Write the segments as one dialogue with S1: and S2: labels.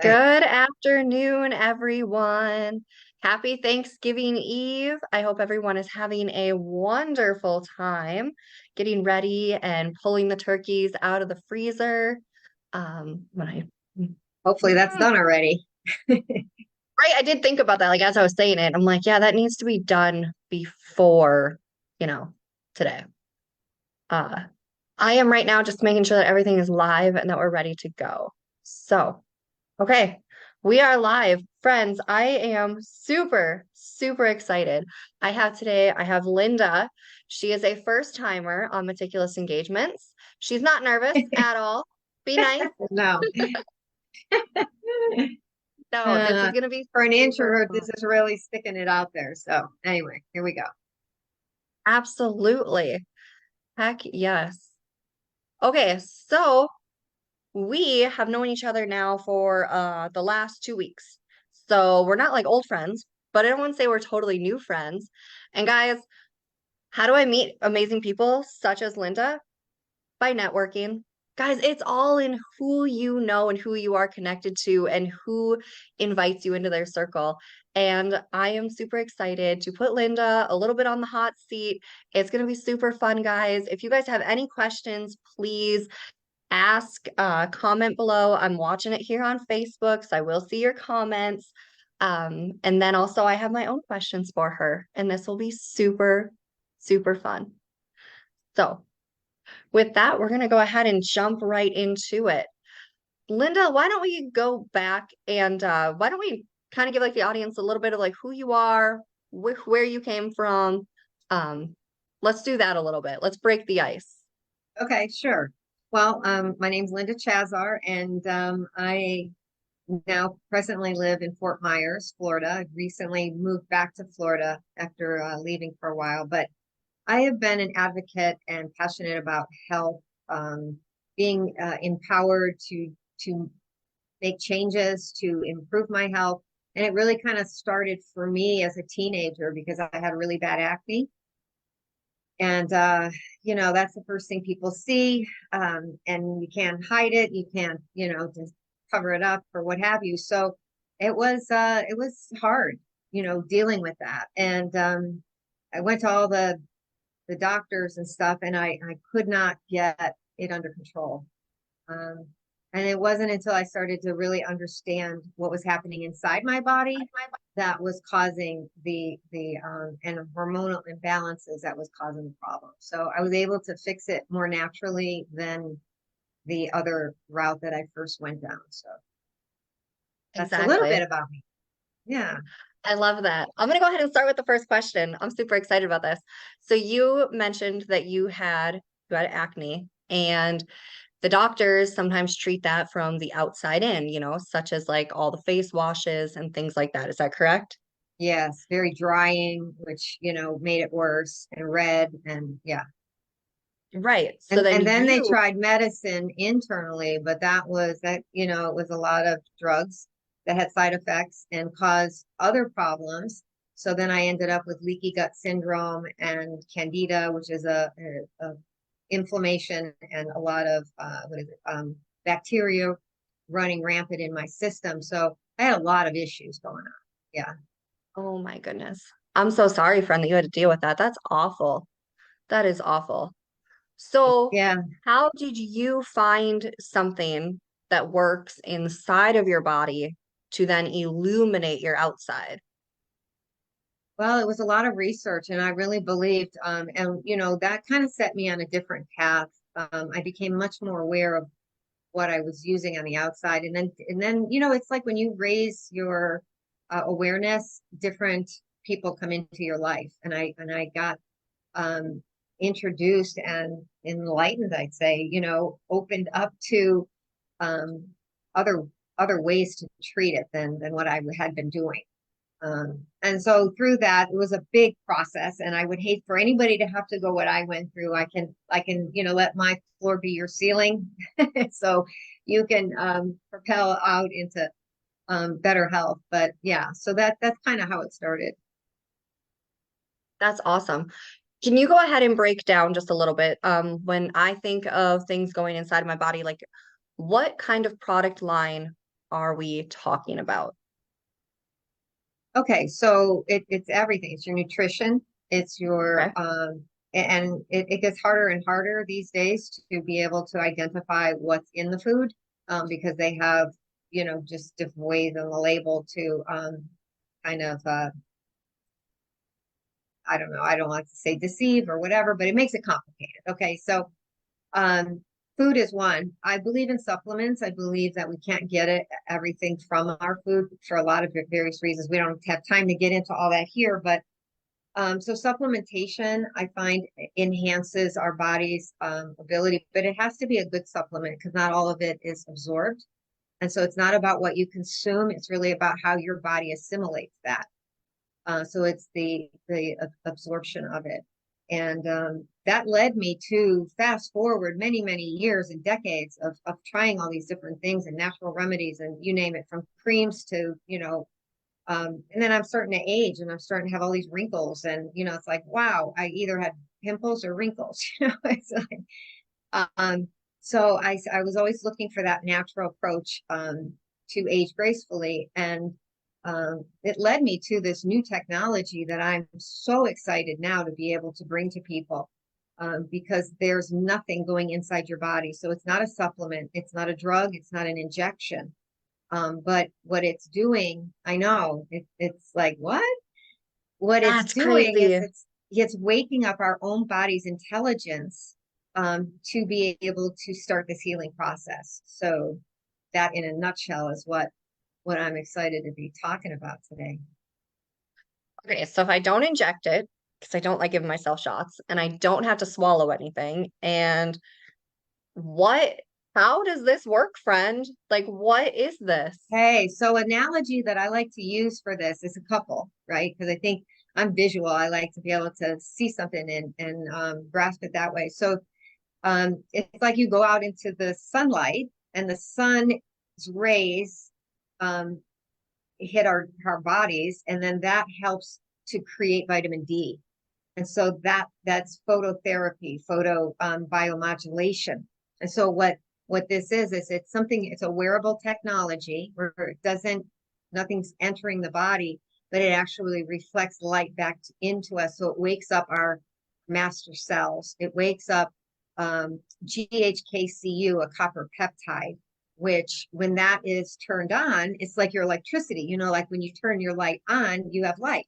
S1: Right.
S2: Good afternoon, everyone. Happy Thanksgiving Eve. I hope everyone is having a wonderful time getting ready and pulling the turkeys out of the freezer. When I
S1: Hopefully that's
S2: Right,
S1: done already.
S2: I did think about that. Like as I was saying it, I'm like, yeah, that needs to be done before, you know, today. Uh, I am right now just making sure that everything is live and that we're ready to go. So. Okay, we are live. Friends, I am super, super excited. I have Linda. She is a first timer on Meticulous Engagements. She's not nervous at all. Be nice.
S1: No.
S2: No, this is
S1: Uh,
S2: going to be
S1: for an
S2: super
S1: introvert,
S2: fun.
S1: this is really sticking it out there. So anyway, here we go.
S2: Absolutely. Heck yes. Okay, so we have known each other now for the last 2 weeks. So we're not like old friends, but I don't want to say we're totally new friends. And guys, how do I meet amazing people such as Linda? By networking. Guys, it's all in who you know and who you are connected to and who invites you into their circle. And I am super excited to put Linda a little bit on the hot seat. It's going to be super fun, guys. If you guys have any questions, please ask, comment below. I'm watching it here on Facebook, so I will see your comments. And then also, I have my own questions for her, and this will be super, super fun. So, with that, we're going to go ahead and jump right into it. Linda, why don't we go back and why don't we kind of give like the audience a little bit of like who you are, where you came from. Um, let's do that a little bit. Let's break the ice.
S1: Okay, sure. Well, my name's Linda Chazar, and I now presently live in Fort Myers, Florida. I recently moved back to Florida after leaving for a while, but I have been an advocate and passionate about health, being empowered to make changes to improve my health. And it really kind of started for me as a teenager because I had really bad acne. And, that's the first thing people see. And you can't hide it. You can't, just cover it up or what have you. So it was hard, dealing with that. And I went to all the doctors and stuff, and I could not get it under control. Um, and it wasn't until I started to really understand what was happening inside my body that was causing the and hormonal imbalances that was causing the problem. So I was able to fix it more naturally than the other route that I first went down. So that's a little bit
S2: Exactly.
S1: about me. Yeah.
S2: I love that. I'm going to go ahead and start with the first question. I'm super excited about this. So you mentioned that you had acne and the doctors sometimes treat that from the outside in, such as like all the face washes and things like that. Is that correct?
S1: Yes. Very drying, which, made it worse and red. And yeah.
S2: Right. So
S1: And
S2: then
S1: then they
S2: you,
S1: tried medicine internally, but it was a lot of drugs that had side effects and caused other problems. So then I ended up with leaky gut syndrome and candida, which is a inflammation and a lot of bacteria running rampant in my system. So I had a lot of issues going on. Yeah.
S2: oh my goodness. I'm so sorry, friend, that you had to deal with that. That's awful. That is awful. So,
S1: Yeah.
S2: how did you find something that works inside of your body to then illuminate your outside?
S1: Well, it was a lot of research, and I really believed, and that kind of set me on a different path. I became much more aware of what I was using on the outside, and then it's like when you raise your awareness, different people come into your life, and I got um, introduced and enlightened, I'd say, opened up to um, other other ways to treat it than what I had been doing. And so through that, it was a big process, and I would hate for anybody to have to go what I went through. I can, let my floor be your ceiling, so you can propel out into better health. But yeah, so that's kind of how it started.
S2: That's awesome. Can you go ahead and break down just a little bit? When I think of things going inside of my body, like what kind of product line are we talking about?
S1: Okay, so it's everything. It's your nutrition. It's your
S2: Okay.
S1: and it gets harder and harder these days to be able to identify what's in the food, because they have, just different ways on the label to kind of I don't know, I don't like to say deceive or whatever, but it makes it complicated. Okay, so um, food is one. I believe in supplements. I believe that we can't get everything from our food for a lot of various reasons. We don't have time to get into all that here, but so supplementation, I find enhances our body's ability, but it has to be a good supplement because not all of it is absorbed. And so it's not about what you consume. It's really about how your body assimilates that. So it's the absorption of it. And that led me to fast forward many years and decades of trying all these different things and natural remedies and you name it, from creams to, and then I'm starting to age and I'm starting to have all these wrinkles. And, it's like, wow, I either had pimples or wrinkles. It's like, so I was always looking for that natural approach to age gracefully. And it led me to this new technology that I'm so excited now to be able to bring to people, because there's nothing going inside your body. So it's not a supplement, it's not a drug, it's not an injection. But what it's doing, I know it's like, what? What it's
S2: That's
S1: doing is
S2: crazy.
S1: it's waking up our own body's intelligence to be able to start this healing process. So that, in a nutshell, is what I'm excited to be talking about today.
S2: Okay, so if I don't inject it, because I don't like giving myself shots, and I don't have to swallow anything, and what, how does this work, friend? Like, what is this?
S1: Hey, so analogy that I like to use for this is a couple, right? Because I think I'm visual. I like to be able to see something and grasp it that way. So it's like you go out into the sunlight and the sun's rays um, hit our bodies, and then that helps to create vitamin D. And so that's phototherapy, photo biomodulation. And so what this is it's a wearable technology where it doesn't, nothing's entering the body, but it actually reflects light back into us. So it wakes up our master cells. It wakes up GHKCU, a copper peptide, which when that is turned on, it's like your electricity. Like when you turn your light on, you have light.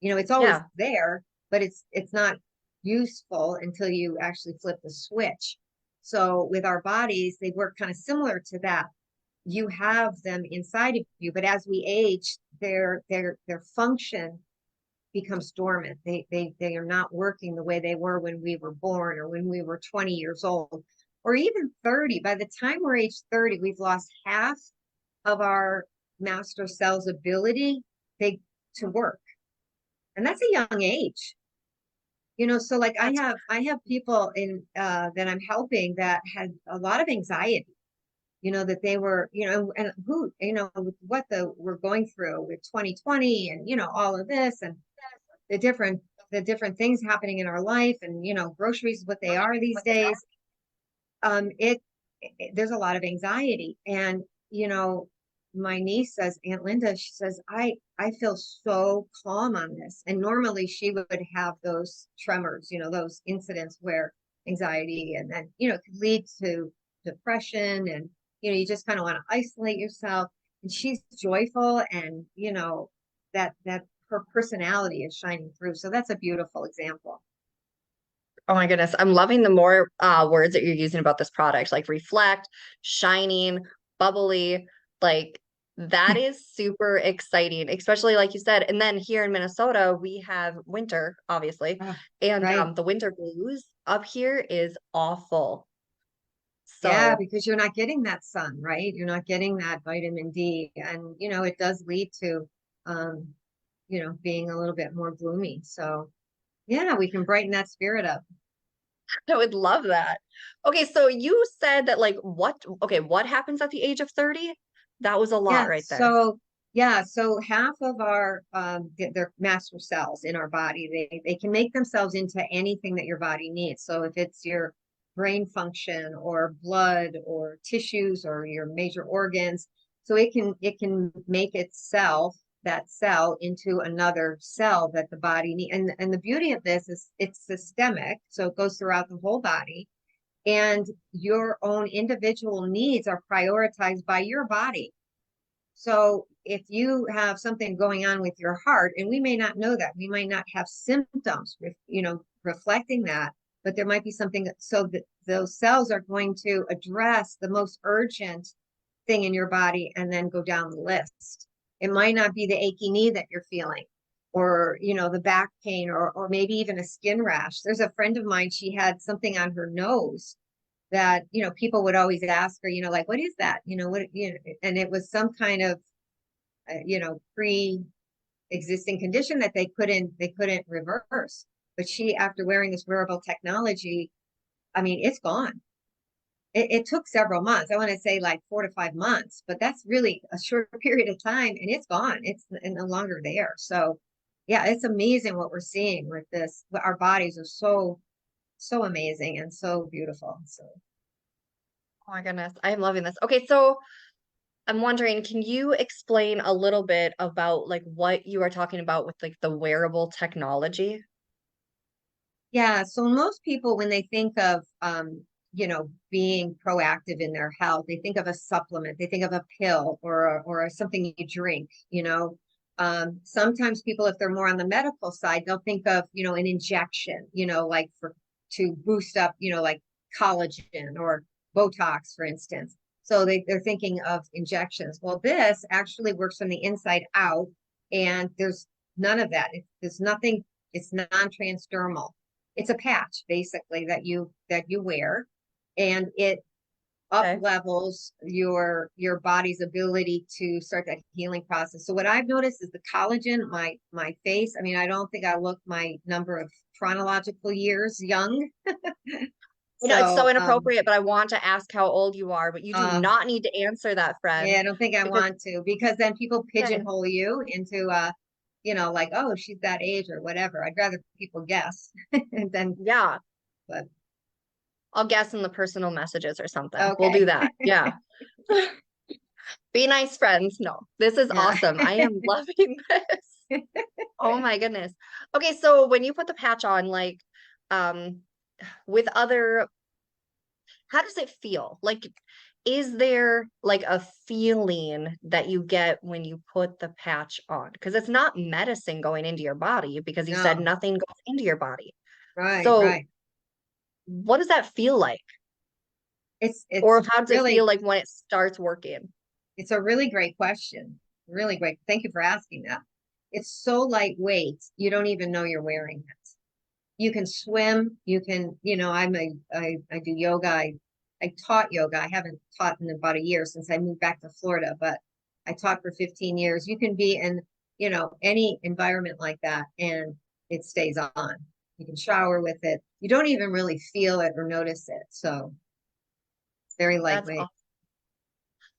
S1: It's always
S2: Yeah.
S1: there, but it's not useful until you actually flip the switch. So with our bodies, they work kind of similar to that. You have them inside of you, but as we age, their function becomes dormant. They are not working the way they were when we were born or when we were 20 years old or even 30. By the time we're age 30, we've lost half of our master cell's ability they to work. And that's a young age. So like I
S2: That's
S1: have I have people in that I'm helping that had a lot of anxiety, that they were, and who, with what we're going through with 2020 and all of this and the different things happening in our life and groceries what they are these days. It there's a lot of anxiety. And my niece says, Aunt Linda, she says, I feel so calm on this. And normally she would have those tremors, those incidents where anxiety and then it could lead to depression. And you just kind of want to isolate yourself. And she's joyful, and that her personality is shining through. So that's a beautiful example.
S2: Oh my goodness. I'm loving the more words that you're using about this product, like reflect, shining, bubbly. Like that is super exciting, especially like you said. And then here in Minnesota, we have winter, obviously.
S1: Oh,
S2: And
S1: right.
S2: the winter blues up here is awful.
S1: Yeah,
S2: So,
S1: because you're not getting that sun, right? You're not getting that vitamin D. And, it does lead to, um, being a little bit more gloomy. So, yeah, we can brighten that spirit up.
S2: I would love that. Okay, so you said that what happens at the age of 30? That was a lot
S1: Yeah.
S2: right there.
S1: So half of our, their master cells in our body, they can make themselves into anything that your body needs. So if it's your brain function or blood or tissues or your major organs, So it can make itself, that cell, into another cell that the body needs. And the beauty of this is it's systemic, so it goes throughout the whole body, and your own individual needs are prioritized by your body. So if you have something going on with your heart, and we may not know that, we might not have symptoms, reflecting that, but there might be something, so that those cells are going to address the most urgent thing in your body and then go down the list. It might not be the achy knee that you're feeling, or the back pain, or maybe even a skin rash. There's a friend of mine, she had something on her nose that people would always ask her, like, what is that, and it was some kind of pre-existing condition that they couldn't reverse. But she, after wearing this wearable technology, I mean, it's gone. It took several months. I want to say like 4 to 5 months, but that's really a short period of time, and it's gone. It's no longer there. So yeah, it's amazing what we're seeing with this. Our bodies are so amazing and so beautiful. So
S2: Oh my goodness, I'm loving this. Okay, so I'm wondering, can you explain a little bit about like what you are talking about with like the wearable technology?
S1: yeah, so most people, when they think of being proactive in their health, they think of a supplement, they think of a pill, or something you drink. Sometimes people, if they're more on the medical side, they'll think of an injection, like to boost up, like collagen or Botox, for instance. So they're thinking of injections. Well, this actually works from the inside out, and there's none of that. There's nothing. It's non-transdermal. It's a patch basically that you wear, and it up
S2: Okay.
S1: levels your body's ability to start that healing process. So what I've noticed is the collagen, my face. I mean, I don't think I look my number of chronological years young.
S2: I know it's so
S1: So
S2: inappropriate, but I want to ask how old you are, but you do
S1: uh
S2: not need to answer that, friend,
S1: yeah, I don't think I
S2: because
S1: want to, because then people
S2: okay,
S1: pigeonhole you into like, oh, she's that age or whatever. I'd rather people guess and then,
S2: yeah,
S1: but
S2: I'll guess in the personal messages or something. We'll do
S1: okay.
S2: that. Yeah. Be nice friends. No, this is
S1: Yeah.
S2: awesome. I am loving this. Oh my goodness. Okay, so when you put the patch on, like, um, with other, how does it feel? Like, is there like a feeling that you get when you put the patch on? Because it's not medicine going into your body because you said
S1: No,
S2: nothing goes into your body.
S1: right,
S2: So,
S1: right.
S2: what does that feel like?
S1: It's
S2: Or how does it feel
S1: really
S2: like when it starts working?
S1: it's a really great question. Really great. Thank you for asking that. It's so lightweight, you don't even know you're wearing it. You can swim, you can, I do yoga. I taught yoga. I haven't taught in about a year since I moved back to Florida, but I taught for 15 years. You can be in, any environment like that, and it stays on. You can shower with it. You don't even really feel it or notice it. So it's very
S2: That's
S1: lightweight.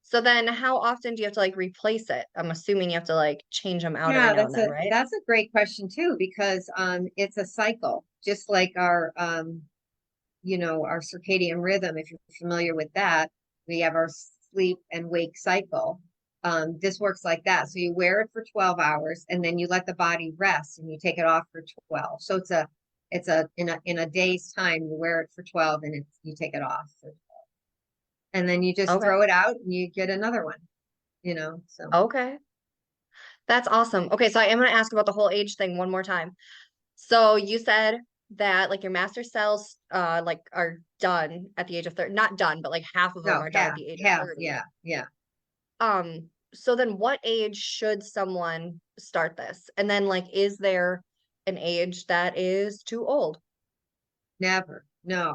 S2: So then how often do you have to like replace it? I'm assuming you have to like change them out every
S1: Yeah,
S2: now and
S1: that's
S2: then,
S1: a
S2: right?
S1: that's a great question too, because it's a cycle, just like our our circadian rhythm. If you're familiar with that, we have our sleep and wake cycle. This works like that. So you wear it for 12 hours, and then you let the body rest, and you take it off for 12. So it's a in a day's time, you wear it for 12, and you take it off, and then you just
S2: Okay.
S1: throw it out and you get another one, so
S2: Okay. That's awesome. Okay, so I am going to ask about the whole age thing one more time. So you said that like your master cells like are done at the age of 30, not done, but like half of them
S1: no,
S2: are done at
S1: half,
S2: the age of
S1: half,
S2: 30.
S1: yeah, yeah.
S2: So then what age should someone start this? And then like is there an age that is too old?
S1: Never, no.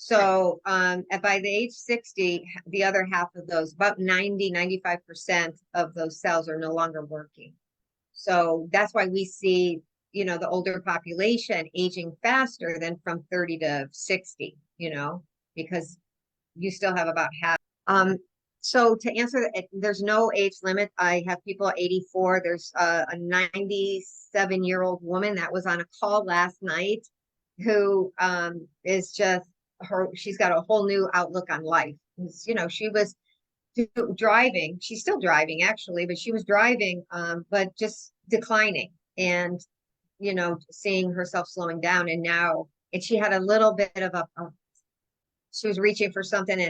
S2: Okay.
S1: So by the age 60, the other half of those, about 95% of those cells are no longer working. So that's why we see, the older population aging faster than from 30 to 60, because you still have about half. So to answer that, there's no age limit. I have people at 84. There's a 97-year-old woman that was on a call last night who is just she's got a whole new outlook on life. She was driving. She's still driving actually, but she was driving, but just declining and, seeing herself slowing down. And she had a little bit of she was reaching for something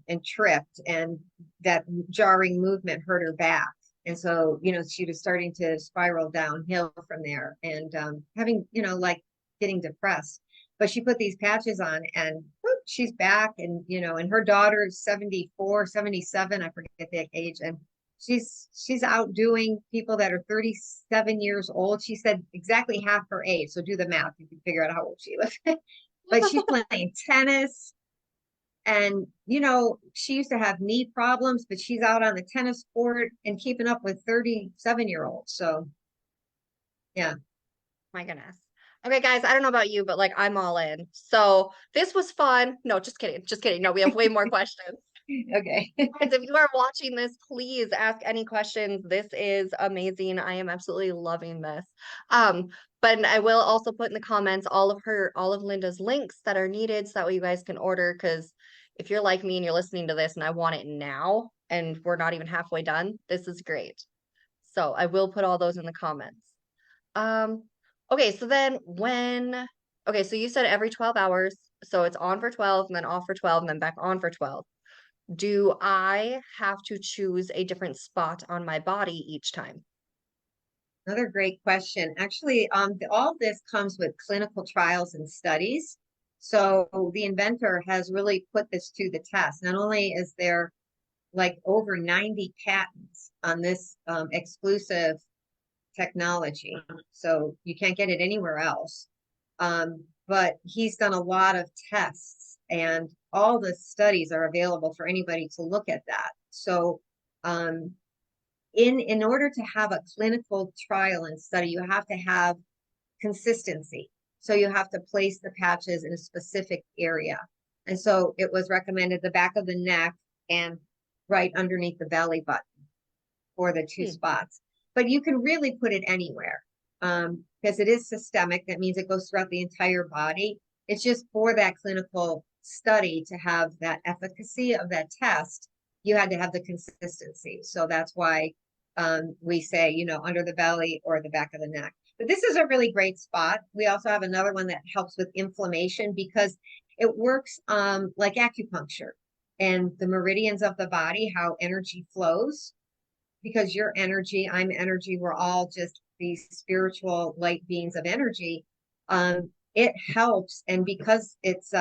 S1: and tripped, and that jarring movement hurt her back. And so, she was starting to spiral downhill from there and having, like getting depressed. But she put these patches on and whoop, she's back. And her daughter's 74, 77, I forget the age. And she's outdoing people that are 37 years old. She said exactly half her age. So do the math. You can figure out how old she was. But she's playing tennis. And, she used to have knee problems, but she's out on the tennis court and keeping up with 37-year-olds. So, yeah.
S2: My goodness. Okay, guys, I don't know about you, but like I'm all in. So this was fun. No, just kidding. Just kidding. No, we have way more questions.
S1: Okay.
S2: Guys, if you are watching this, please ask any questions. This is amazing. I am absolutely loving this. Um, but I will also put in the comments all of Linda's links that are needed so that way you guys can order. Because if you're like me and you're listening to this and I want it now and we're not even halfway done, this is great. So I will put all those in the comments. Um, okay, so then okay, so you said every 12 hours, so it's on for 12 and then off for 12 and then back on for 12. Do I have to choose a different spot on my body each time?
S1: Another great question. Actually, all this comes with clinical trials and studies. So the inventor has really put this to the test. Not only is there like over 90 patents on this exclusive technology, so you can't get it anywhere else. But he's done a lot of tests, and all the studies are available for anybody to look at that. So, in order to have a clinical trial and study, you have to have consistency. So you have to place the patches in a specific area. And so it was recommended the back of the neck and right underneath the belly button for the two spots. But you can really put it anywhere because it is systemic. That means it goes throughout the entire body. It's just for that clinical study to have that efficacy of that test, you had to have the consistency. So that's why we say, under the belly or the back of the neck. But this is a really great spot. We also have another one that helps with inflammation because it works like acupuncture and the meridians of the body, how energy flows. Because your energy, I'm energy, we're all just these spiritual light beings of energy. It helps, and because it's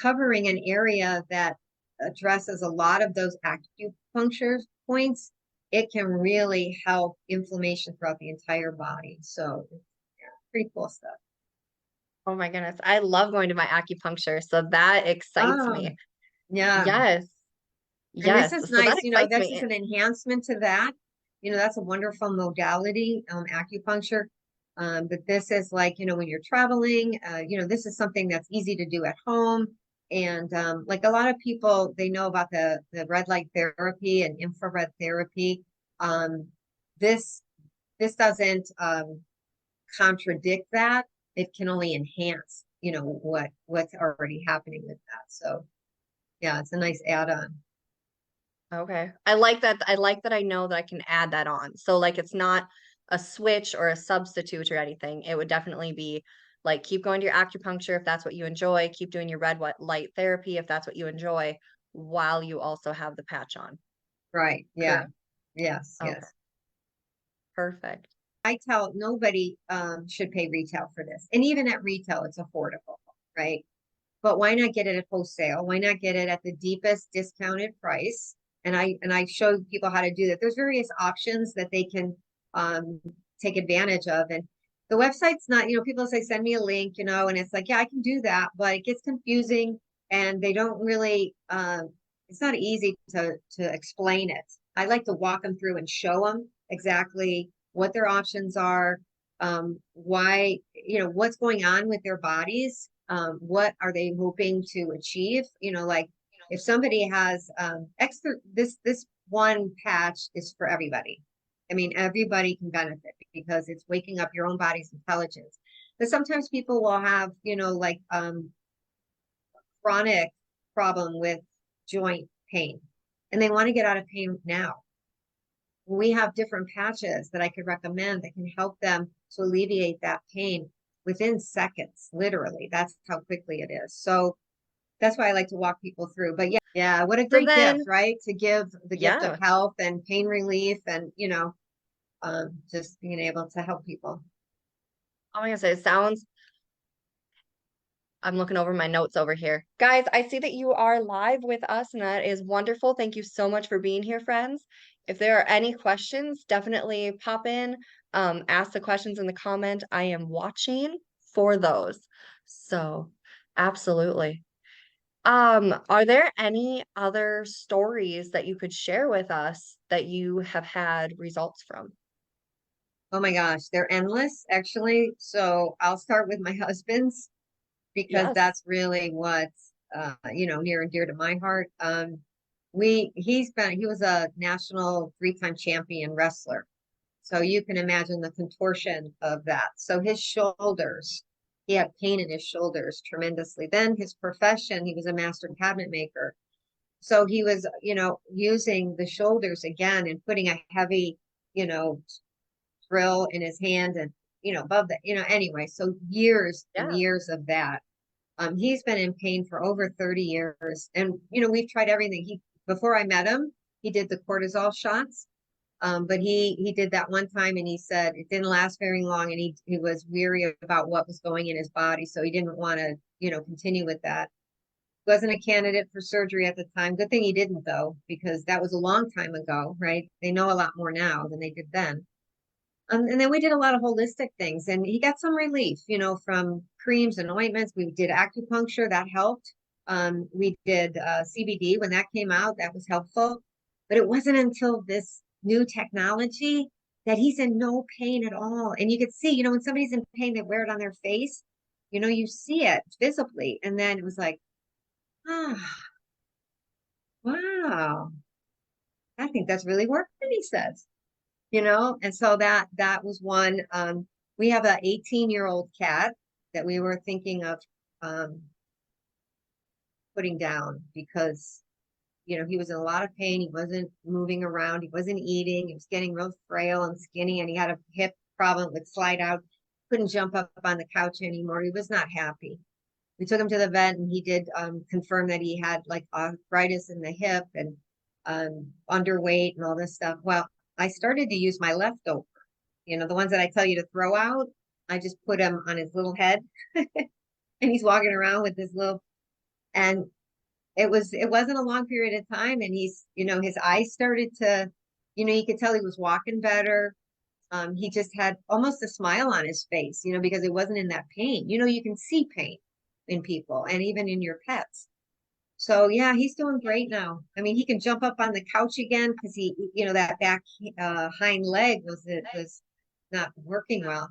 S1: covering an area that addresses a lot of those acupuncture points, it can really help inflammation throughout the entire body. So, yeah, pretty cool stuff.
S2: Oh my goodness. I love going to my acupuncture, so that excites
S1: Oh,
S2: me.
S1: yeah.
S2: Yes.
S1: And this
S2: Yes.
S1: is
S2: So that
S1: nice,
S2: excites
S1: this is
S2: me.
S1: an enhancement to that. That's a wonderful modality, acupuncture. But this is like, when you're traveling, this is something that's easy to do at home. And like a lot of people, they know about the red light therapy and infrared therapy. Um, this this doesn't contradict that. It can only enhance, what's already happening with that. So yeah, it's a nice add-on.
S2: Okay. I like that. I like that I know that I can add that on. So like it's not a switch or a substitute or anything. It would definitely be like keep going to your acupuncture if that's what you enjoy, keep doing your red light therapy if that's what you enjoy, while you also have the patch on.
S1: Right. Yeah.
S2: Correct.
S1: Yes.
S2: Okay.
S1: Yes.
S2: Perfect.
S1: I tell nobody should pay retail for this. And even at retail, it's affordable, right? But why not get it at wholesale? Why not get it at the deepest discounted price? And I show people how to do that. There's various options that they can take advantage of. And the website's not, people say, send me a link, and it's like, yeah, I can do that, but it gets confusing and they don't really, it's not easy to explain it. I like to walk them through and show them exactly what their options are, why, what's going on with their bodies, what are they hoping to achieve? Like if somebody has extra, this one patch is for everybody. I mean, everybody can benefit because it's waking up your own body's intelligence. But sometimes people will have, like chronic problem with joint pain. and they want to get out of pain now. We have different patches that I could recommend that can help them to alleviate that pain within seconds, literally. That's how quickly it is. So that's why I like to walk people through. But yeah, what a
S2: So
S1: great gift,
S2: then,
S1: right? To give the gift of
S2: yeah,
S1: health and pain relief and, just being able to help people.
S2: oh my gosh, it sounds, I'm looking over my notes over here. Guys, I see that you are live with us, and that is wonderful. Thank you so much for being here, friends. If there are any questions, definitely pop in, ask the questions in the comment. I am watching for those. So, absolutely. Are there any other stories that you could share with us that you have had results from?
S1: Oh my gosh, they're endless, actually. So I'll start with my husband's because
S2: Yes.
S1: that's really what's near and dear to my heart. He was a national 3-time champion wrestler. So you can imagine the contortion of that. So his shoulders, he had pain in his shoulders tremendously. Then his profession, he was a master cabinet maker. So he was, using the shoulders again and putting a heavy, you know, drill in his hand and, above the, anyway. So years and
S2: Yeah.
S1: years of that. He's been in pain for over 30 years. And, we've tried everything. Before I met him, he did the cortisol shots. But he did that one time and he said it didn't last very long and he was weary about what was going in his body. So he didn't want to, continue with that. Wasn't a candidate for surgery at the time. Good thing he didn't though, because that was a long time ago, right? They know a lot more now than they did then. And then we did a lot of holistic things and he got some relief, from creams and ointments. We did acupuncture, that helped. We did CBD when that came out, that was helpful. But it wasn't until this new technology that he's in no pain at all. And you could see, when somebody's in pain, they wear it on their face, you see it visibly. And then it was like, ah, wow, I think that's really working, he says. And so that was one. We have a 18-year-old cat that we were thinking of um putting down because he was in a lot of pain. He wasn't moving around, he wasn't eating, he was getting real frail and skinny, and he had a hip problem, would slide out, couldn't jump up on the couch anymore. He was not happy. We took him to the vet and he did confirm that he had like arthritis in the hip and underweight and all this stuff. Well, I started to use my leftover, the ones that I tell you to throw out. I just put him on his little head and he's walking around with this little, and it wasn't a long period of time. And his eyes started to, you could tell he was walking better. He just had almost a smile on his face, because it wasn't in that pain. You can see pain in people and even in your pets. So yeah, he's doing great now. I mean, he can jump up on the couch again because that back hind leg was not working well.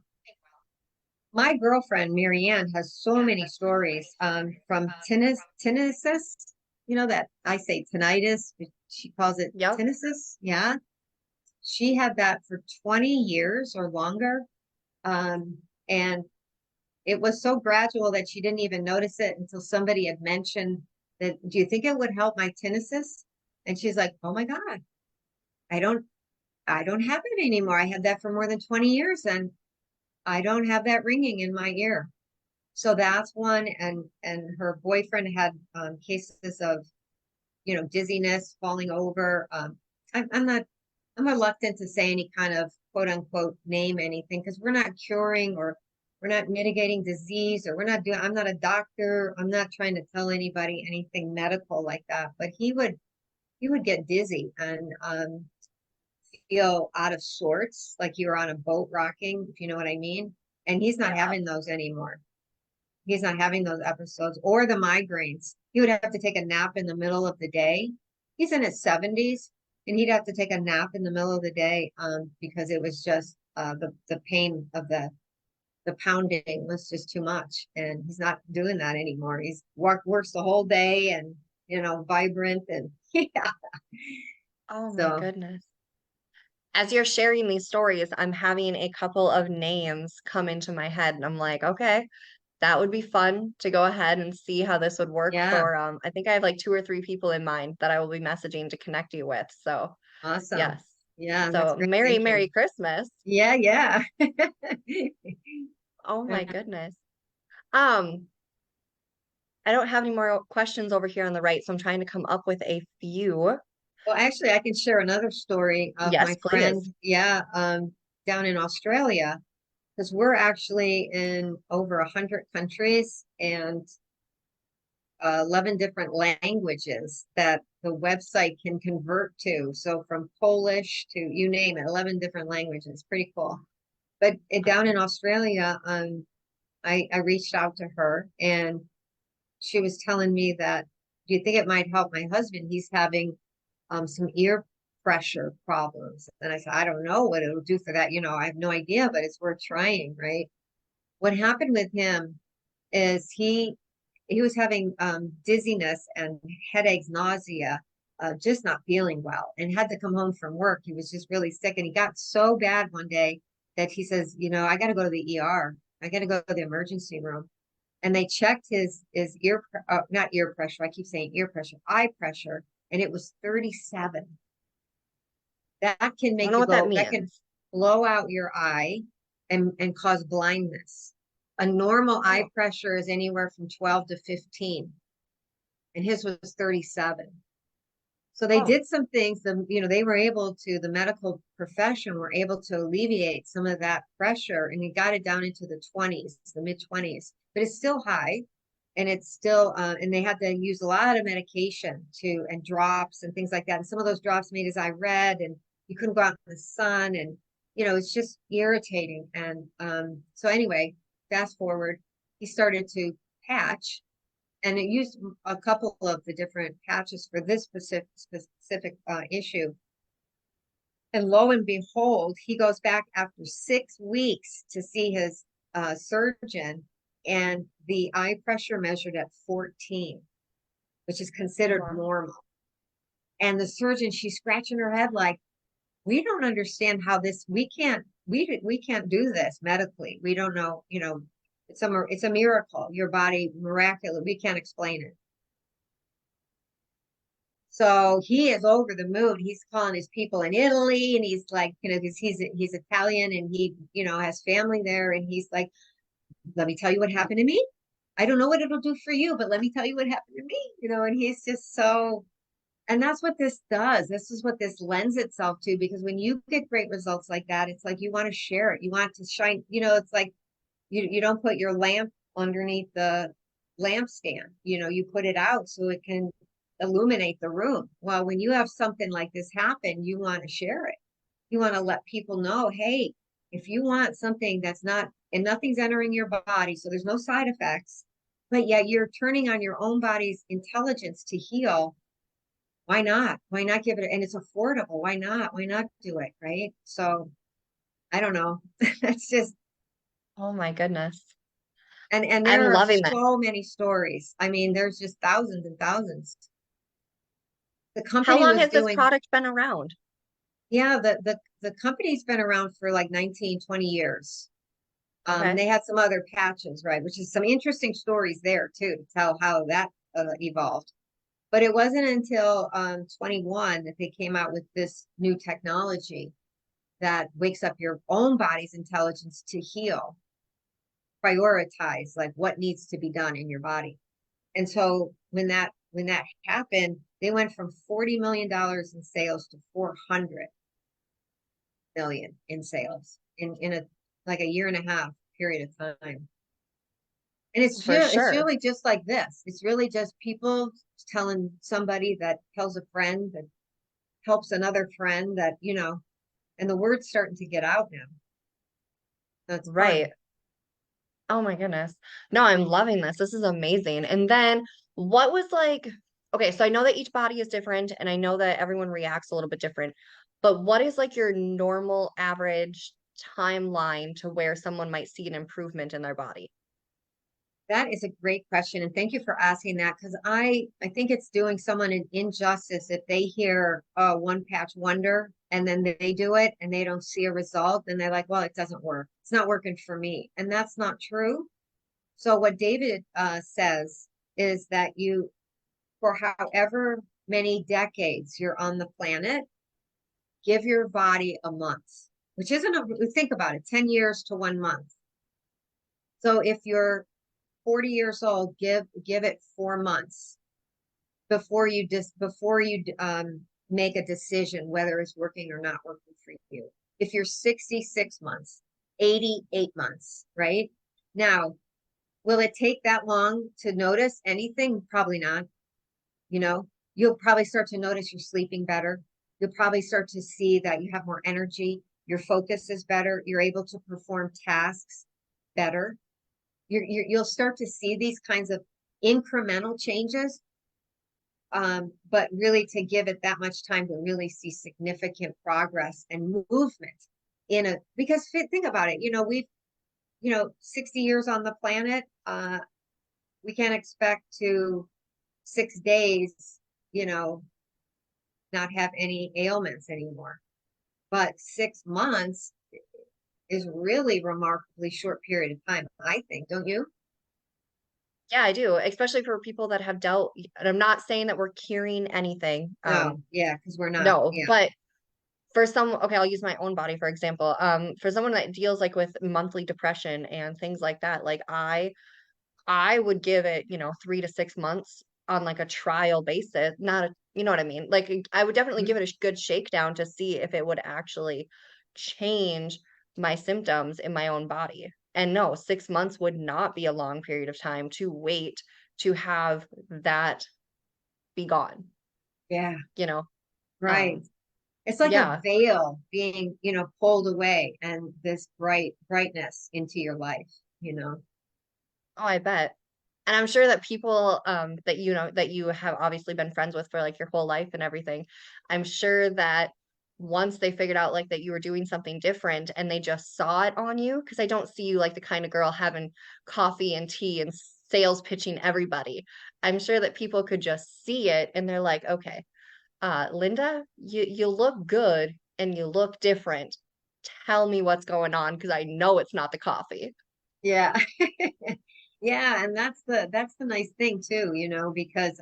S1: My girlfriend Marianne has so many stories from tinnitus. That I say tinnitus, but she calls it
S2: Yep.
S1: tinnitus. Yeah, she had that for 20 years or longer, and it was so gradual that she didn't even notice it until somebody had mentioned that, do you think it would help my tinnitus? And she's like, oh my God, I don't, I don't have it anymore. I had that for more than 20 years and I don't have that ringing in my ear. So that's one. And her boyfriend had cases of, dizziness, falling over. I'm reluctant to say any kind of quote unquote name anything because we're not curing or we're not mitigating disease or I'm not a doctor. I'm not trying to tell anybody anything medical like that. But he would get dizzy and feel out of sorts, like you were on a boat rocking, if you know what I mean. And he's not
S2: Yeah.
S1: having those anymore. He's not having those episodes or the migraines. He would have to take a nap in the middle of the day. He's in his 70s and he'd have to take a nap in the middle of the day because it was just the pain of the pounding was just too much. And he's not doing that anymore. He's works the whole day and vibrant and yeah.
S2: Oh my
S1: So
S2: goodness. As you're sharing these stories, I'm having a couple of names come into my head, and I'm like, okay, that would be fun to go ahead and see how this would work
S1: Yeah,
S2: for I think I have like 2 or 3 people in mind that I will be messaging to connect you with. So
S1: awesome.
S2: yes.
S1: Yeah, that's
S2: So
S1: great
S2: Merry
S1: thinking.
S2: Christmas.
S1: Yeah, yeah.
S2: Oh my
S1: Yeah.
S2: goodness. Um, I don't have any more questions over here on the right, so I'm trying to come up with a few.
S1: Well, actually, I can share another story of
S2: Yes,
S1: my friend,
S2: please.
S1: yeah, down in Australia, because we're actually in over 100 countries and 11 different languages that the website can convert to. So from Polish to you name it, 11 different languages. Pretty cool. But down in Australia, I reached out to her and she was telling me that, do you think it might help my husband? He's having some ear pressure problems. And I said, I don't know what it'll do for that. I have no idea, but it's worth trying, right? What happened with him is he was having dizziness and headaches, nausea, just not feeling well, and had to come home from work. He was just really sick, and he got so bad one day that he says, I got to go to the ER. I got to go to the emergency room. And they checked his not ear pressure. I keep saying ear pressure, eye pressure, and it was 37. That can
S2: I don't
S1: make
S2: know
S1: you
S2: what that
S1: go, that can
S2: means.
S1: blow out your eye and cause blindness. A normal eye
S2: Oh,
S1: pressure is anywhere from 12 to 15, and his was 37. So they
S2: oh,
S1: did some things, they were able to, the medical profession were able to alleviate some of that pressure, and he got it down into the 20s, the mid 20s, but it's still high. And it's still, and they had to use a lot of medication and drops and things like that. And some of those drops made his eye red, and he couldn't go out in the sun. And, it's just irritating. And so, anyway, fast forward, he started to patch, and it used a couple of the different patches for this specific issue. And lo and behold, he goes back after 6 weeks to see his surgeon, and the eye pressure measured at 14, which is considered
S2: wow.
S1: normal. And the surgeon, she's scratching her head like, we don't understand how this, we can't do this medically. We don't know, it's a miracle. Your body miraculous. We can't explain it. So he is over the moon. He's calling his people in Italy, and he's like, because he's Italian, and he, has family there, and he's like, let me tell you what happened to me. I don't know what it'll do for you, but let me tell you what happened to me, and he's just so, and that's what this does. This is what this lends itself to, because when you get great results like that, it's like you want to share it. You want to shine, it's like you don't put your lamp underneath the lampstand. You put it out so it can illuminate the room. Well, when you have something like this happen, you want to share it. You want to let people know, hey, if you want something that's not, and nothing's entering your body, so there's no side effects, but yet you're turning on your own body's intelligence to heal, why not? Why not give it? And it's affordable. Why not? Why not do it? Right. So I don't know. That's just,
S2: Oh my goodness.
S1: and
S2: I'm
S1: there are
S2: loving this.
S1: so many stories. I mean, there's just thousands and thousands. The
S2: How
S1: company
S2: long
S1: was
S2: has this
S1: doing,
S2: product been around?
S1: yeah, the company's been around for like 19, 20 years.
S2: Okay.
S1: They had some other patches, right? Which is some interesting stories there too, to tell how that evolved. But it wasn't until 21 that they came out with this new technology that wakes up your own body's intelligence to heal, prioritize like what needs to be done in your body. And so when that happened, they went from $40 million in sales to 400 million in sales in a like a year and a half period of time. And
S2: For
S1: it's
S2: sure.
S1: really just like this. It's really just people telling somebody that tells a friend that helps another friend that, and the word's starting to get out now. That's fun.
S2: Right. Oh my goodness. No, I'm loving this. This is amazing. And then what was like, okay, so I know that each body is different and I know that everyone reacts a little bit different, but what is like your normal average timeline to where someone might see an improvement in their body?
S1: That is a great question, and thank you for asking that, because I think it's doing someone an injustice if they hear one patch wonder and then they do it and they don't see a result, and they're like, well, it doesn't work. It's not working for me, and that's not true. So what David says is that you, for however many decades you're on the planet, give your body a month, which isn't a, think about it, 10 years to 1 month. So if you're 40 years old, give it 4 months before you make a decision whether it's working or not working for you. If you're 66 months, 88 months, right? Now, will it take that long to notice anything? Probably not. You know, you'll probably start to notice you're sleeping better. You'll probably start to see that you have more energy. Your focus is better. You're able to perform tasks better. You'll start to see these kinds of incremental changes. But really to give it that much time to really see significant progress and movement in a, because think about it, we've, 60 years on the planet, we can't expect to 6 days, you know, not have any ailments anymore. But 6 months is really remarkably short period of time, I think, don't you?
S2: Yeah, I do, especially for people that have dealt, and I'm not saying that we're curing anything.
S1: No, yeah, because we're not.
S2: No,
S1: Yeah.
S2: but for some, okay, I'll use my own body for example. For someone that deals like with monthly depression and things like that, like I would give it, 3 to 6 months on like a trial basis, not a, you know what I mean? Like I would definitely
S1: Mhm.
S2: give it a good shakedown to see if it would actually change my symptoms in my own body. And no, 6 months would not be a long period of time to wait to have that be gone,
S1: Yeah,
S2: you know?
S1: right.
S2: Um,
S1: It's like a
S2: yeah.
S1: veil being, pulled away and this brightness into your life, you know.
S2: Oh, I bet. And I'm sure that people, that that you have obviously been friends with for, like, your whole life and everything, I'm sure that once they figured out, like, that you were doing something different and they just saw it on you, because I don't see you like the kind of girl having coffee and tea and sales pitching everybody. I'm sure that people could just see it and they're like, "Okay, Linda, you look good and you look different. Tell me what's going on because I know it's not the coffee."
S1: Yeah. Yeah, and that's the nice thing too, because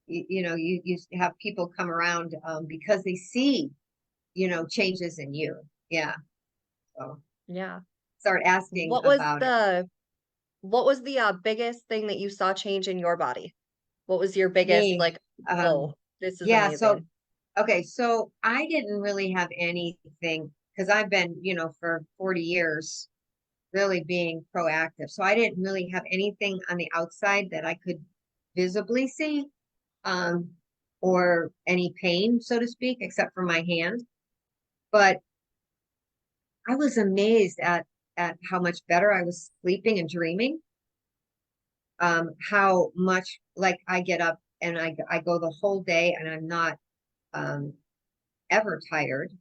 S1: you have people come around because they see, changes in you. Yeah. So
S2: Yeah.
S1: start asking
S2: What was
S1: about it.
S2: the What was the, biggest thing that you saw change in your body? What was your biggest,
S1: Me.
S2: like,
S1: Um
S2: "Whoa, this is
S1: yeah, so
S2: amazing."
S1: okay, so I didn't really have anything because I've been, for 40 years really being proactive. So I didn't really have anything on the outside that I could visibly see, um, or any pain, so to speak, except for my hand. But I was amazed at how much better I was sleeping and dreaming. How much like I get up and I go the whole day and I'm not um ever tired,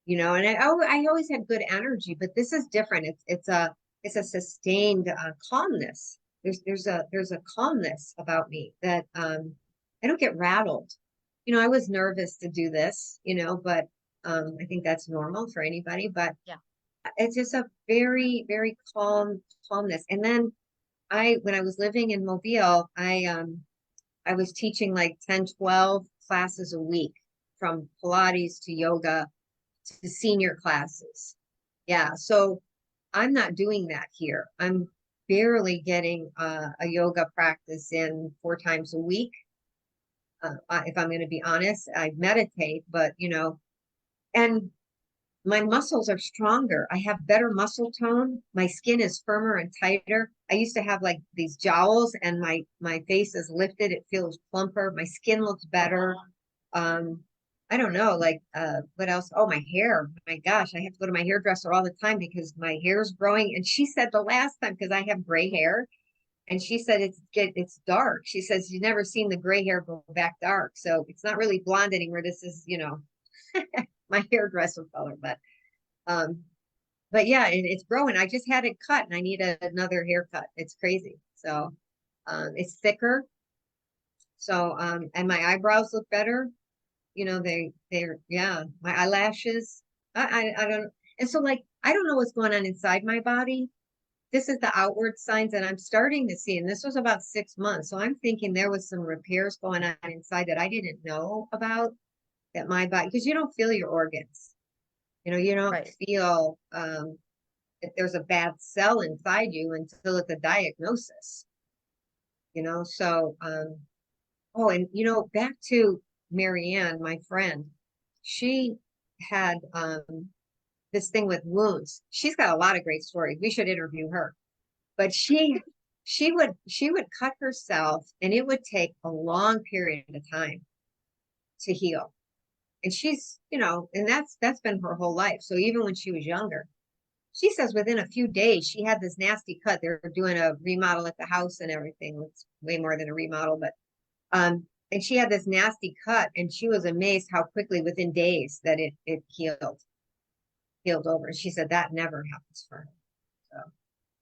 S1: and I always had good energy, but this is different. It's a sustained calmness. There's a calmness about me that I don't get rattled. I was nervous to do this, but I think that's normal for anybody, but
S2: Yeah.
S1: it's just a very, very calmness. And then when I was living in Mobile, I was teaching like 10, 12 classes a week, from Pilates to yoga to senior classes. Yeah, so I'm not doing that here. I'm barely getting a yoga practice in 4 times a week. If I'm going to be honest, I meditate, but and my muscles are stronger. I have better muscle tone. My skin is firmer and tighter. I used to have like these jowls and my face is lifted. It feels plumper. My skin looks better. Um, I don't know, like what else? Oh, my hair. My gosh, I have to go to my hairdresser all the time because my hair's growing. And she said the last time, because I have gray hair, and she said it's dark. She says you've never seen the gray hair go back dark. So it's not really blonde anymore. This is, my hairdresser color, um, but yeah, it's growing. I just had it cut and I need another haircut. It's crazy. So it's thicker. So and my eyebrows look better. They're, yeah, my eyelashes. I don't, and so like I don't know what's going on inside my body. this is the outward signs that I'm starting to see. And this was about 6 months. So I'm thinking there was some repairs going on inside that I didn't know about that my body, because you don't feel your organs. You don't
S2: Right.
S1: feel if there's a bad cell inside you until it's a diagnosis, So oh, and back to Marianne, my friend, she had this thing with wounds. She's got a lot of great stories. We should interview her. But she would cut herself and it would take a long period of time to heal. And and that's been her whole life. So even when she was younger, she says within a few days she had this nasty cut. They're doing a remodel at the house and everything. It's way more than a remodel, but and she had this nasty cut and she was amazed how quickly within days that it healed over. And she said that never happens for her. So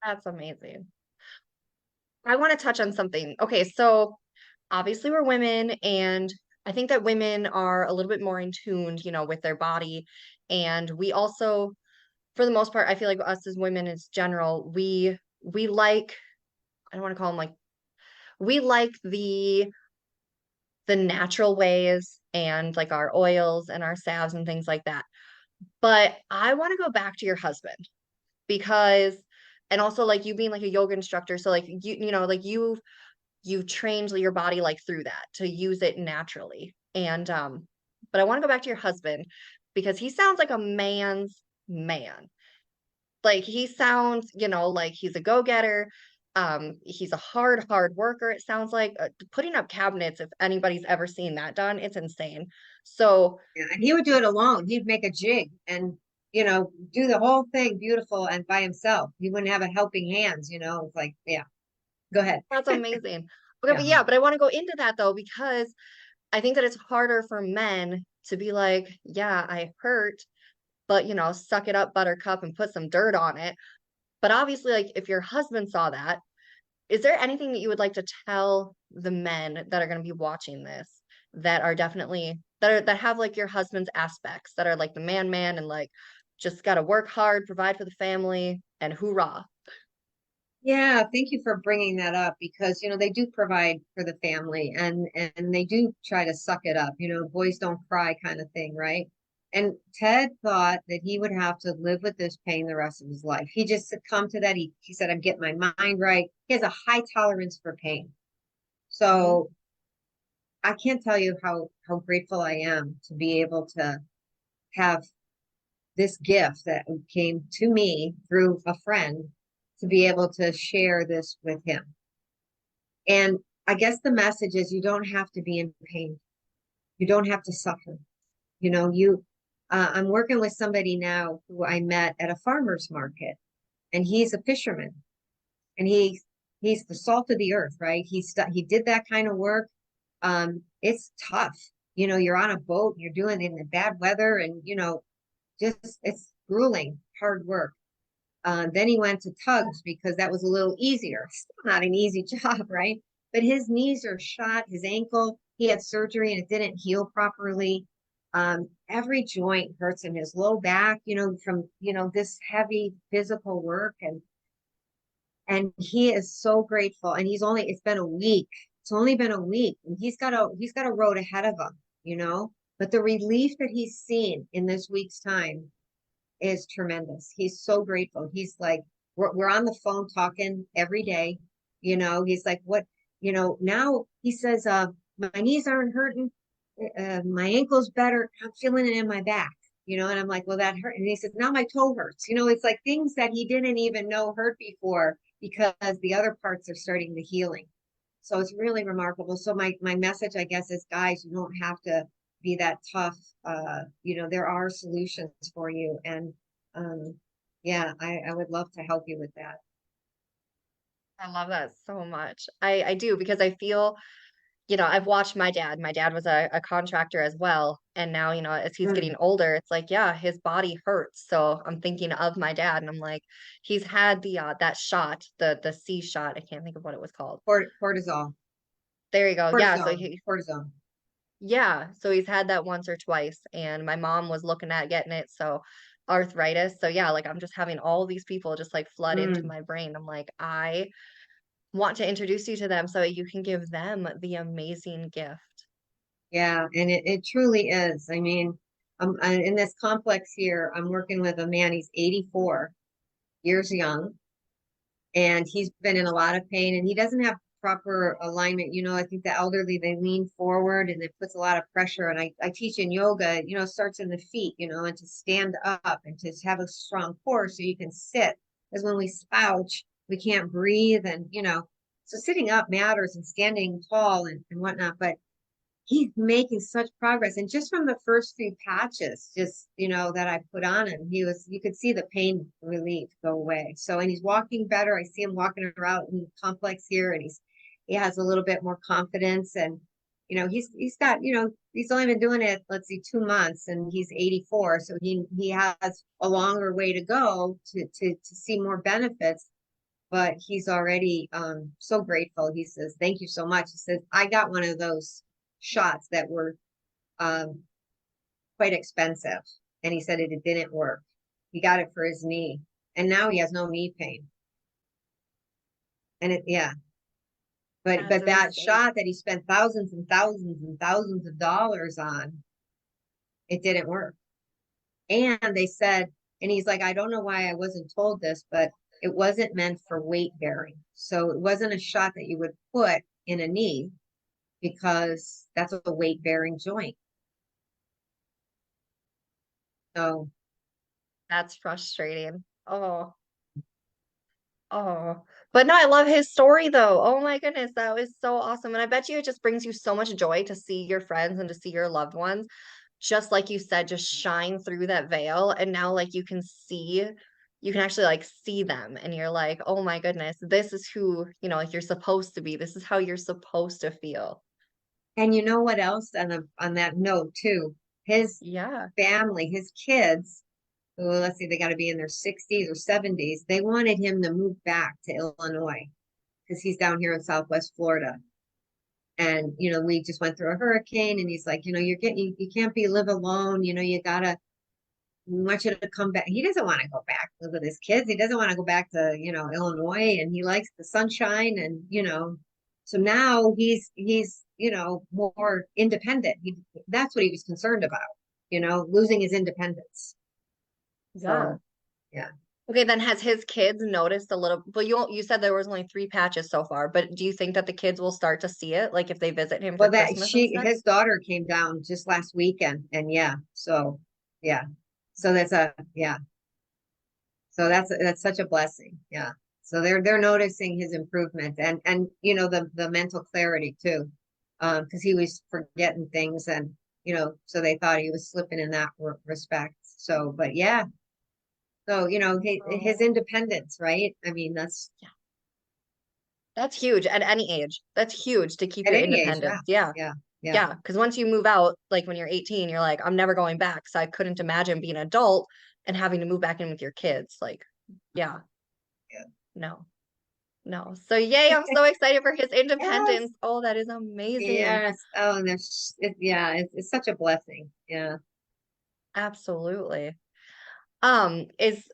S2: That's amazing. I want to touch on something. Okay, so obviously we're women, and I think that women are a little bit more in tuned, with their body. And we also, for the most part, I feel like us as women as general, we like, I don't want to call them like, we like the natural ways and like our oils and our salves and things like that. But I want to go back to your husband because, and also like you being like a yoga instructor, so like like you trained your body like through that to use it naturally. And but I want to go back to your husband because he sounds like a man's man. Like he sounds, like he's a go-getter. He's a hard worker. It sounds like putting up cabinets, if anybody's ever seen that done, it's insane. So
S1: yeah, and he would do it alone. He'd make a jig and do the whole thing beautiful and by himself. He wouldn't have a helping hands. It's like, yeah, go ahead.
S2: that's amazing. Okay,
S1: Yeah.
S2: but yeah, but I want to go into that though, because I think that it's harder for men to be like, yeah, I hurt, but suck it up, buttercup, and put some dirt on it. But obviously, like if your husband saw that, is there anything that you would like to tell the men that are going to be watching this that are definitely that have like your husband's aspects that are like the man and like just got to work hard, provide for the family, and hoorah.
S1: Yeah, thank you for bringing that up because they do provide for the family and they do try to suck it up, boys don't cry kind of thing, right? And Ted thought that he would have to live with this pain the rest of his life. He just succumbed to that. He said, I'm getting my mind right. He has a high tolerance for pain.
S2: Mhm.
S1: So I can't tell you how grateful I am to be able to have this gift that came to me through a friend to be able to share this with him. And I guess the message is you don't have to be in pain. You don't have to suffer. I'm working with somebody now who I met at a farmer's market, and he's a fisherman, and he's the salt of the earth, right? He did that kind of work. It's tough. You're on a boat, you're doing it in the bad weather, and just it's grueling, hard work. Then he went to tugs because that was a little easier. Still not an easy job, right? But his knees are shot, his ankle, he had surgery and it didn't heal properly. Every joint hurts him, his low back, from, this heavy physical work. And he is so grateful. And it's been a week. It's only been a week. And he's got a road ahead of him. But the relief that he's seen in this week's time is tremendous. He's so grateful. He's like, we're on the phone talking every day. He's like, what, now he says, my knees aren't hurting. My ankle's better. I'm feeling it in my back, and I'm like, well, that hurt. And he says, now my toe hurts. It's like things that he didn't even know hurt before because the other parts are starting the healing. So it's really remarkable. So my message, I guess, is guys, you don't have to be that tough. There are solutions for you. And um, yeah, I would love to help you with that.
S2: I love that so much. I do because I feel, I've watched my dad. My dad was a contractor as well. And now, as he's getting
S1: Mm.
S2: older, it's like, yeah, his body hurts. So I'm thinking of my dad and I'm like, he's had that shot, the C shot. I can't think of what it was called.
S1: Cortisol,
S2: There you go. Yeah. So
S1: cortisone.
S2: yeah. So he's had that once or twice. And my mom was looking at getting it. So arthritis. So yeah, like I'm just having all these people just like flood into
S1: Mm,
S2: my brain. I'm like, I want to introduce you to them so that you can give them the amazing gift.
S1: yeah, and it truly is. I mean, in this complex here, I'm working with a man, he's 84 years young, and he's been in a lot of pain, and he doesn't have proper alignment. I think the elderly, they lean forward and it puts a lot of pressure. And I teach in yoga, it starts in the feet, and to stand up and to have a strong core so you can sit. Because when we slouch, we can't breathe, and so sitting up matters, and standing tall and whatnot. But he's making such progress. And just from the first few patches, just, that I put on him, you could see the pain relief go away. So, and he's walking better. I see him walking around in the complex here, and he has a little bit more confidence. And, he's got, he's only been doing it, let's see, 2 months, and he's 84. So he has a longer way to go to see more benefits. But he's already so grateful. He says, "Thank you so much." He says, "I got one of those shots that were um, quite expensive." And he said it didn't work. He got it for his knee, and now he has no knee pain. And yeah,
S2: That's
S1: but that
S2: insane.
S1: shot that he spent thousands and thousands and thousands of dollars on, it didn't work. And they said, and he's like, "I don't know why I wasn't told this, but it wasn't meant for weight bearing. So it wasn't a shot that you would put in a knee because that's a weight bearing joint." So
S2: That's frustrating. Oh, oh. But no, I love his story though. Oh my goodness, that was so awesome. And I bet you it just brings you so much joy to see your friends and to see your loved ones, just like you said, just shine through that veil. And now like you can actually like see them and you're like, oh my goodness, this is who, like you're supposed to be. This is how you're supposed to feel.
S1: And you know what else on that note too? His
S2: Yeah.
S1: family, his kids, well, let's see, they got to be in their 60s or 70s. They wanted him to move back to Illinois because he's down here in Southwest Florida. And we just went through a hurricane, and he's like, you can't be live alone. We want you to come back. He doesn't want to go back live with his kids. He doesn't want to go back to, Illinois, and he likes the sunshine, and so now he's more independent. That's what he was concerned about, losing his independence.
S2: Yeah.
S1: So yeah.
S2: Okay, then has his kids noticed a little, well, you said there was only 3 patches so far, but do you think that the kids will start to see it, like if they visit him for
S1: Well, that
S2: Christmas and
S1: she
S2: stuff?
S1: his daughter came down just last weekend, and yeah, so yeah. So that's such a blessing. Yeah. So they're noticing his improvement, and the mental clarity too. Because he was forgetting things, and so they thought he was slipping in that respect. So, but yeah. So, his
S2: Oh,
S1: independence, right? I mean, that's
S2: yeah. That's huge at any age. That's huge to keep
S1: at
S2: your
S1: any age. Yeah.
S2: independence. Yeah.
S1: Yeah. Yeah.
S2: Yeah. Because once you move out, like when you're 18, you're like, I'm never going back. So I couldn't imagine being an adult and having to move back in with your kids. Like, yeah,
S1: Yeah.
S2: no, no. So yay, I'm so excited for his
S1: Yes.
S2: independence. Oh, that is amazing.
S1: Yes. Oh, and yeah, it's such a blessing. Yeah.
S2: Absolutely. Is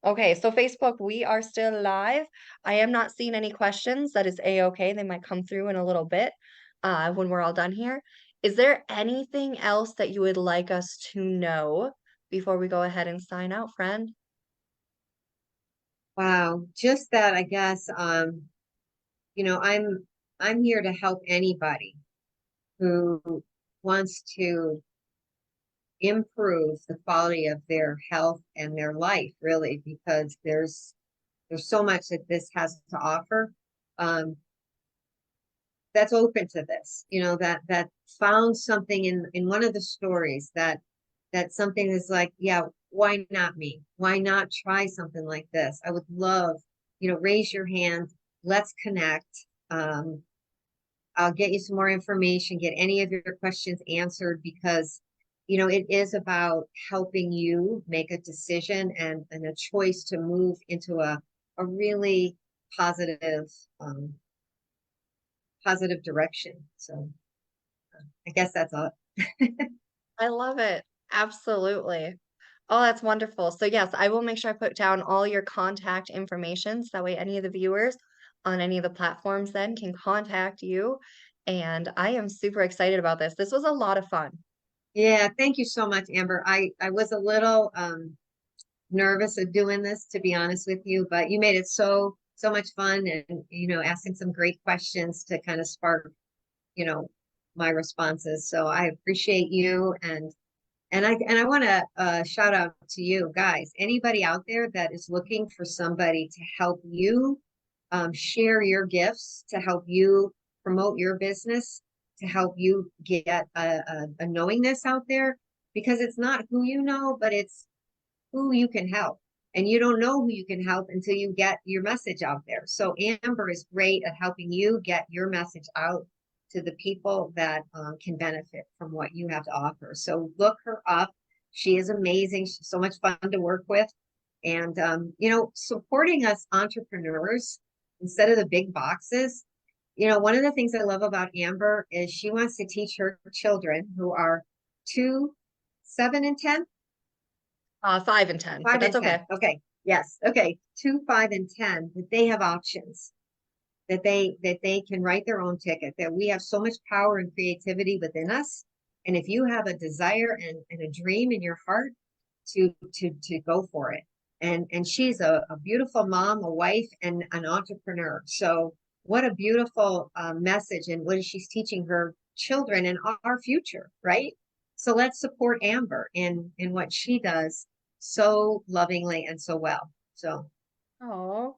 S2: okay, so Facebook, we are still live. I am not seeing any questions. That is a-okay. They might come through in a little bit, when we're all done here. Is there anything else that you would like us to know before we go ahead and sign out, friend?
S1: Wow. Just that, I guess, you know, I'm I'm here to help anybody who wants to improve the quality of their health and their life, really, because there's so much that this has to offer. Um, that's open to this, that found something in one of the stories that something is like, yeah, why not me? Why not try something like this? I would love, raise your hand. Let's connect. Um, I'll get you some more information, get any of your questions answered, because, it is about helping you make a decision and a choice to move into a really positive, positive direction. So I guess that's all.
S2: I love it. Absolutely. Oh, that's wonderful. So yes, I will make sure I put down all your contact information so that way any of the viewers on any of the platforms then can contact you. And I am super excited about this. This was a lot of fun.
S1: Yeah, thank you so much, Amber. I was a little nervous of doing this, to be honest with you, but you made it so much fun, and asking some great questions to kind of spark, you know, my responses. So I appreciate you, and I want to shout out to you guys. Anybody out there that is looking for somebody to help you share your gifts, to help you promote your business, to help you get a knowingness out there, because it's not who you know, but it's who you can help. And you don't know who you can help until you get your message out there. So Amber is great at helping you get your message out to the people that can benefit from what you have to offer. So look her up. She is amazing. She's so much fun to work with. And, supporting us entrepreneurs instead of the big boxes. One of the things I love about Amber is she wants to teach her children who are 2, 7, and 10.
S2: 5 and 10, but
S1: Five
S2: that's
S1: and 10.
S2: okay.
S1: Okay. Yes. Okay. 2, 5, and 10, that they have options, that they can write their own ticket, that we have so much power and creativity within us. And if you have a desire and a dream in your heart to go for it. And she's a beautiful mom, a wife, and an entrepreneur. So what a beautiful message, and what she's teaching her children and our future, right? So let's support Amber in what she does so lovingly and so well. So,
S2: Oh,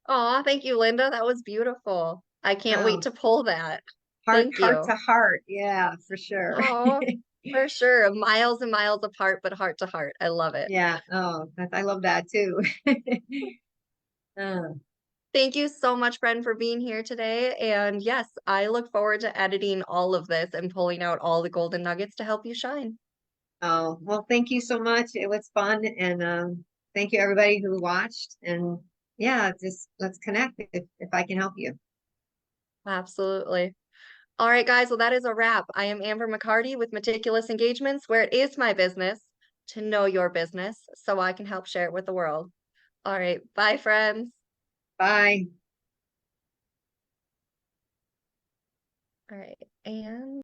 S2: oh, thank you, Linda. That was beautiful. I can't wait
S1: oh,
S2: to pull that.
S1: heart
S2: Thank
S1: heart
S2: you.
S1: to heart, yeah, for sure.
S2: Oh, for sure. Miles and miles apart, but heart to heart. I love it.
S1: Yeah. Oh, I love that too. Uh,
S2: Thank you so much, Bren, for being here today. And yes, I look forward to editing all of this and pulling out all the golden nuggets to help you shine.
S1: oh, well, thank you so much. It was fun, and thank you everybody who watched. And yeah, just let's connect if I can help you.
S2: Absolutely. All right, guys. Well, that is a wrap. I am Amber McCarty with Meticulous Engagements, where it is my business to know your business so I can help share it with the world. All right. Bye, friends.
S1: Bye.
S2: All right. And